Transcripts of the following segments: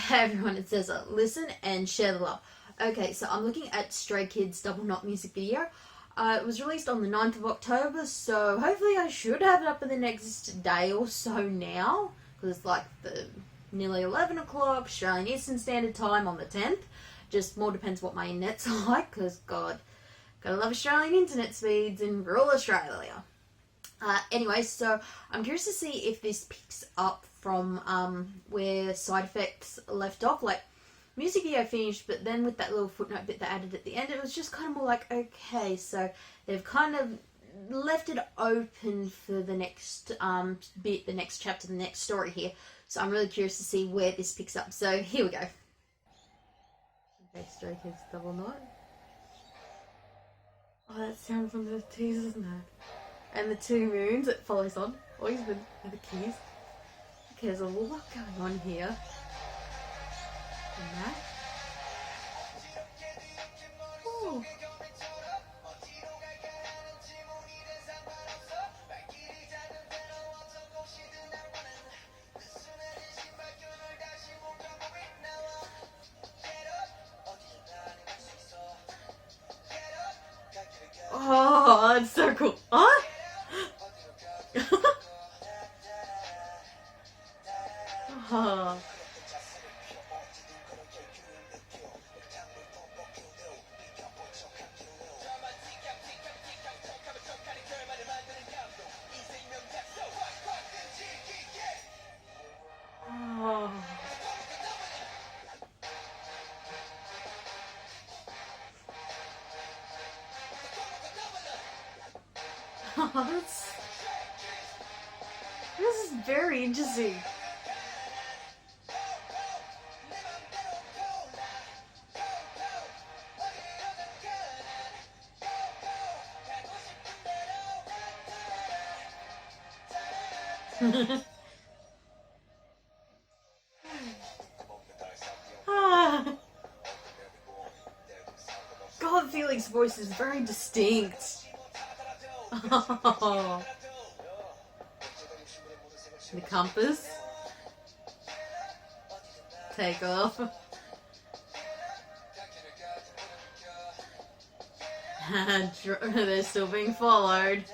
Hey everyone, it says listen and share the love. Okay, so I'm looking at Stray Kids Double Knot music video. It was released on the 9th of October, so hopefully I should have it up in the next day or so now, because it's like nearly 11 o'clock Australian Eastern Standard Time on the 10th. Just more depends what my internet's like, because God, gotta love Australian internet speeds in rural Australia. Anyway, so I'm curious to see if this picks up from where Side Effects left off. Like, music video finished, but then with that little footnote bit they added at the end, it was just kind of more like, okay, so they've kind of left it open for the next bit, the next chapter, the next story here. So I'm really curious to see where this picks up. So here we go. Okay, Stray Kids Double Knot. Oh, that sound from the teasers, isn't it? And the two moons it follows on. Always with the keys. Okay, there's a lot going on here. And that. Ooh. Oh, that's so cool. Huh? Oh. Oh. Oh, this is very interesting. God, Felix's voice is very distinct. Oh. The compass. Take off. They're still being followed.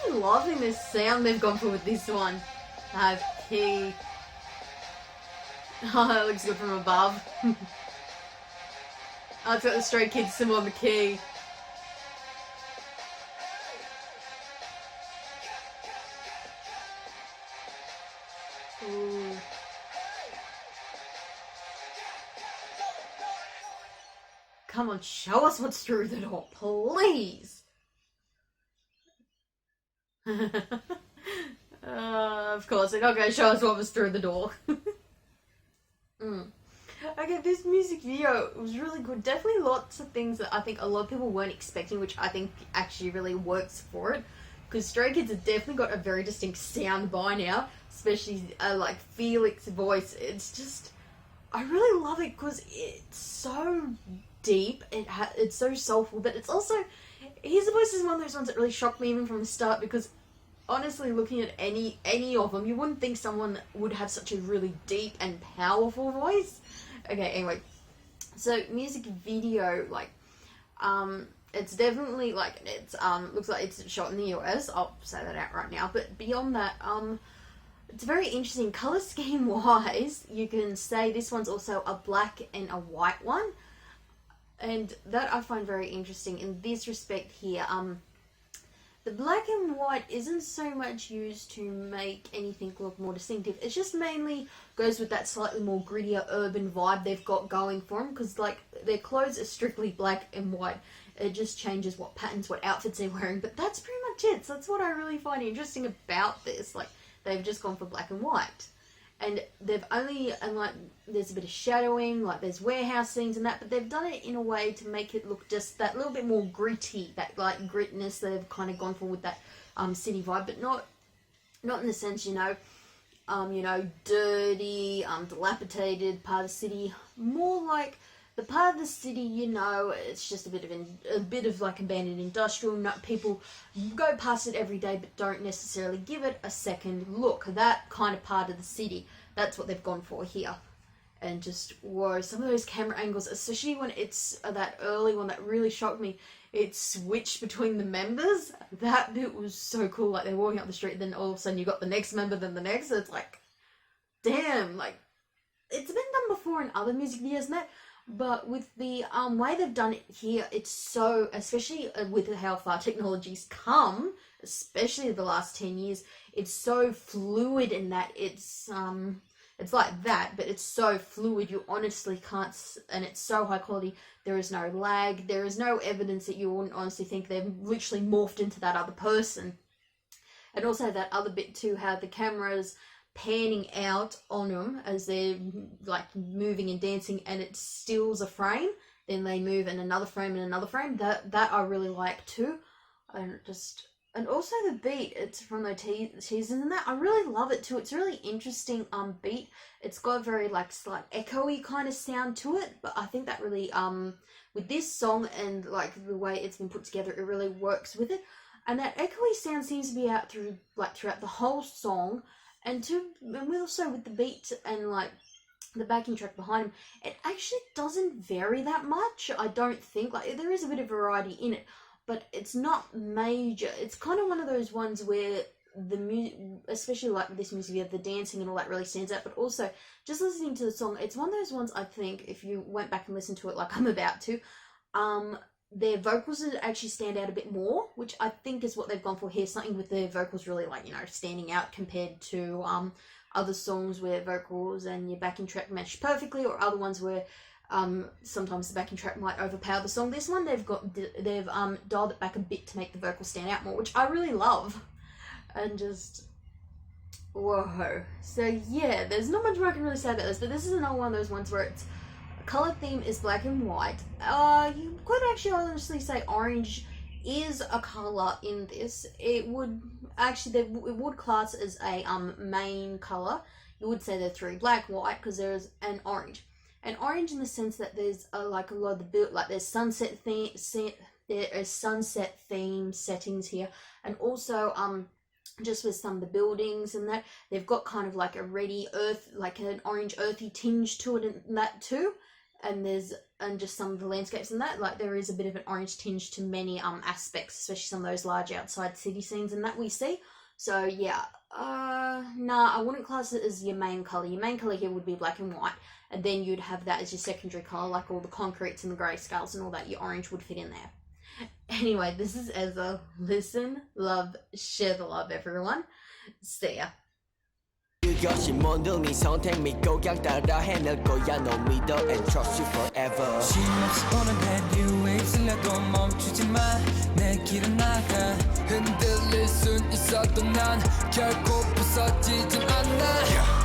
I'm loving this sound they've gone for with this one. I have key. Oh, that looks good from above. Oh, it's got the Stray Kids symbol on the key. Ooh. Come on, show us what's through the door, please. Of course, they're not going to show us what was through the door. Okay, this music video was really good. Definitely lots of things that I think a lot of people weren't expecting, which I think actually really works for it. Because Stray Kids have definitely got a very distinct sound by now, especially like Felix's voice. It's just, I really love it because it's so deep. It's so soulful, but it's also, his voice is one of those ones that really shocked me even from the start, because honestly, looking at any of them, you wouldn't think someone would have such a really deep and powerful voice. Okay, anyway, so music video, like, it's definitely, like, it's, looks like it's shot in the US, I'll say that out right now, but beyond that, it's very interesting. Colour scheme wise, you can say this one's also a black and a white one. And that I find very interesting in this respect here. The black and white isn't so much used to make anything look more distinctive. It just mainly goes with that slightly more grittier urban vibe they've got going for them, because like their clothes are strictly black and white. It just changes what patterns, what outfits they're wearing, but that's pretty much it. So that's what I really find interesting about this. Like, they've just gone for black and white. And they've only, and like, there's a bit of shadowing, like there's warehouse scenes and that, but they've done it in a way to make it look just that little bit more gritty, that like gritness they've kind of gone for with that city vibe, but not in the sense, you know, dirty, dilapidated part of the city. More like the part of the city, you know, it's just a bit of like abandoned industrial. People go past it every day, but don't necessarily give it a second look. That kind of part of the city, that's what they've gone for here. And just, whoa, some of those camera angles, especially when it's that early one that really shocked me. It switched between the members. That bit was so cool. Like, they're walking up the street, then all of a sudden you got the next member, then the next. So it's like, damn, like, it's been done before in other music videos and that. But with the way they've done it here, it's so, especially with how far technology's come, especially the last 10 years, it's so fluid in that it's like that, but it's so fluid, you honestly can't, and it's so high quality, there is no lag, there is no evidence that you wouldn't honestly think they've literally morphed into that other person. And also that other bit too, how the camera's panning out on them as they're like moving and dancing, and it stills a frame, then they move in another frame and another frame. That I really like too. And also the beat, it's from the teasers and that, I really love it too. It's a really interesting beat. It's got a very like slight echoey kind of sound to it, but I think that really with this song and like the way it's been put together, it really works with it. And that echoey sound seems to be out throughout the whole song. And also with the beat and like the backing track behind him, it actually doesn't vary that much. I don't think, like, there is a bit of variety in it, but it's not major. It's kind of one of those ones where the music, especially like this music video, the dancing and all that really stands out. But also just listening to the song, it's one of those ones I think if you went back and listened to it like I'm about to, their vocals actually stand out a bit more, which I think is what they've gone for here. Something with their vocals really, like, you know, standing out compared to other songs where vocals and your backing track mesh perfectly, or other ones where sometimes the backing track might overpower the song. This one they've dialed it back a bit to make the vocals stand out more, which I really love. And just, whoa. So yeah, there's not much more I can really say about this, but this is another one of those ones where it's color theme is black and white. You could actually honestly say orange is a color in this. It would actually, it would class as a main color. You would say they're three: black, white, because there's an orange. And orange in the sense that there's like a lot of the build, like there's sunset theme settings here, and also just with some of the buildings and that, they've got kind of like a reddy earth, like an orange earthy tinge to it and that too. And just some of the landscapes and that, like there is a bit of an orange tinge to many aspects, especially some of those large outside city scenes and that we see. So yeah, nah, I wouldn't class it as your main color. Your main color here would be black and white, and then you'd have that as your secondary color, like all the concretes and the grey scales and all that. Your orange would fit in there. Anyway, this is Ezra. Listen, love, share the love, everyone. See ya. 이것이 모든 네 선택 믿고 그냥 따라 해낼 거야 No middle and trust you forever 쉼없이 오는 heavy waves 흘려도 멈추지 마 내 길은 나가 흔들릴 순 있어도 난 결코 부서지진 않아